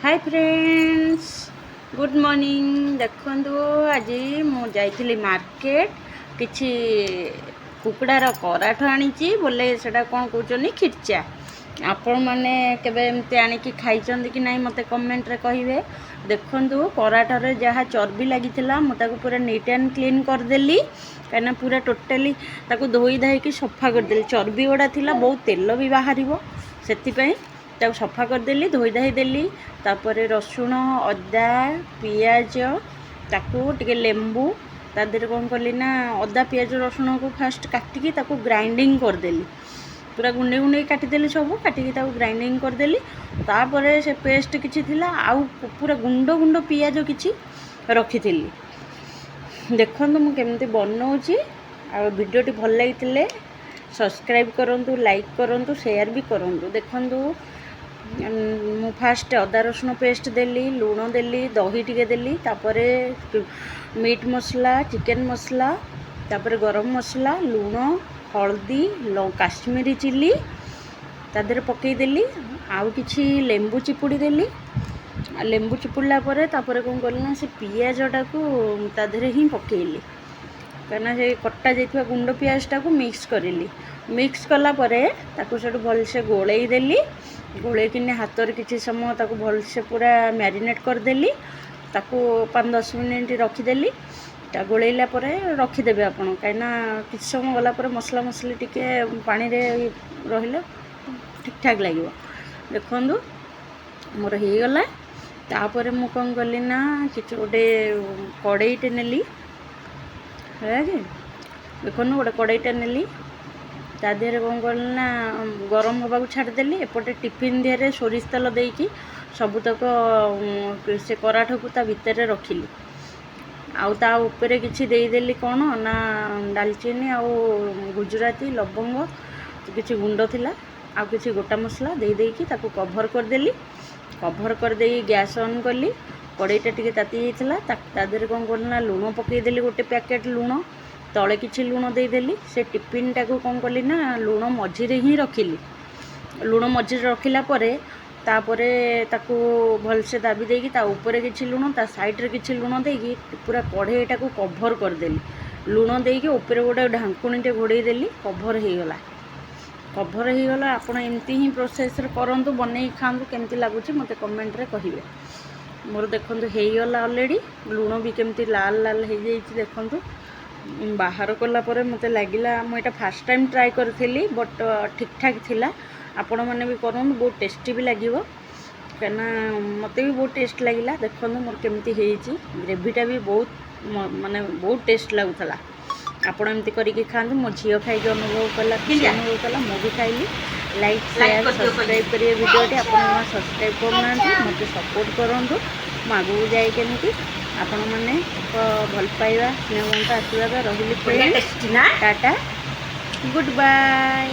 Hi friends good morning. देखो आज मुझे मार्केट किसी कुकड़ार कराठ आनी बोले से कौन कौन खिरचा आपण मैंने केवे आनिकी खाई कि नहीं मत कमेंट रे कहिबे। देखो कराठरे जहाँ चर्बी लगी मुझे पूरा नीट एंड क्लीन करदेली कहीं पूरा टोटाली धोई धाई सफा करदेली। चर्बी गुड़ा थी बहुत तेल भी बाहर से सफा करदेली धोई धाई देली। तापर रसुण अदा पियाज ताकू टिके लेंबू ता देहरे कौन कली ना अदा पियाज रसुण को फास्ट काटिकी ताकू ग्राइंडिंग करदेली। पूरा गुंडे गुंडे काटिदेली सब काटिकी ताकू ग्राइंडिंग करदेली। तापर से पेस्ट किछि थिला आउ पूरा गुंड गुंड पियाज किछि रखी थी। देखो मु केमती बनाऊँगी आ वीडियोटी भल लगी सब्सक्राइब करंतु लाइक करंतु शेयर भी करंतु। देखो मु फास्ट अदा रसुण पेस्ट देली लुण देली दही टिके देली तापर मीट मसला चिकेन मसला तापर गरम मसला लुण हल्दी काश्मीरी चिली तादेह पकईदेली आउ किछि लेंबू चिपुड़ी देली। लेंबू चिपुड़ला तापर कौन कली ना से पियाजटा को तादेह ही पकईली कहीं से कटा जाइथिबा गुंड पियाजटा को मिक्स करिली। मिक्स कला परे ताकू सेठू भलसे गोलई देली गोलई किने हाथ किसी समय ताकू भलसे पूरा मैरिनेट करदेली ताकू 5-10 मिनिट रखीदेली। गोलैला रखीदेवे आपड़ कहीं किसी समय गला मसला मसली टिके पानी रे रहिले ठीक ठाक लगे। देखो मोर हो गला तापर मु कौन कली ना किसी गोटे कड़ईटे नेली है कि देखो गोटे कड़ईटा नेली ता देहरे कौन कल ना गरम हवा को छाड़देली। एपटे टिफिन देहरे सोरिष तेल देकी सबुतक से कराठ को ता भितर रखिली आउ ता ऊपर किछि देदेली कौन ना डालचीनी आउ गुजराती लवंग किछि गुंड थिला आउ किछि गोटा मसला देकी ताकू कभर करदेली। कभर करदे गैस ऑन कली कड़ईटा टिके ताती जाइथिला ता देहरे कौन करना लुण पकईदेली गोटे पैकेट लुण तले किछि लुण देदेली। से टिफिन टाको कौन कली ना लुण मझिरे ही रखिली लुण मझिरे रखिला परे तापरे ताकू भलसे दाबी देकी ता ऊपर किछि लुण ता साइड रे किछि लुण देकी पूरा कढ़ईटा को कभर करदेली लुण देकी ऊपर गोटे ढांकुणीटे घोड़े देली कभर हो गला। कभर हो गला आपण एमती ही प्रोसेस रे करंतु बनै खांतु केमती लागुची मते कमेंट रे कहिबे। मोर देखंतु हो गला ऑलरेडी लुण भी केमती लाल लाल हो जाइछि। देखंतु बाहर कला परे मते लागिला मुझे फास्ट टाइम ट्राई करी बट ठीक ठाक थिला। आपण मैंने भी करूँ बहुत टेस्टी भी लगे कहीं मत भी बहुत टेस्ट लगिला। देखो मोर केमती होइछि ग्रेवीटा भी बहुत माने बहुत टेस्ट लगुला। आपण एमती करके खाँतु मो झील खाई अनुभव कला खुशी अनुभव कला मु भी खाइली। लाइक शेयर सब्सक्राइब करिए वीडियोटी आप सब्सक्राइब करना मत सपोर्ट करूँ आगू जाए केमती आपण मैंने भल पाइबा स्नेह आशीर्वाद रही टाटा गुड बाय।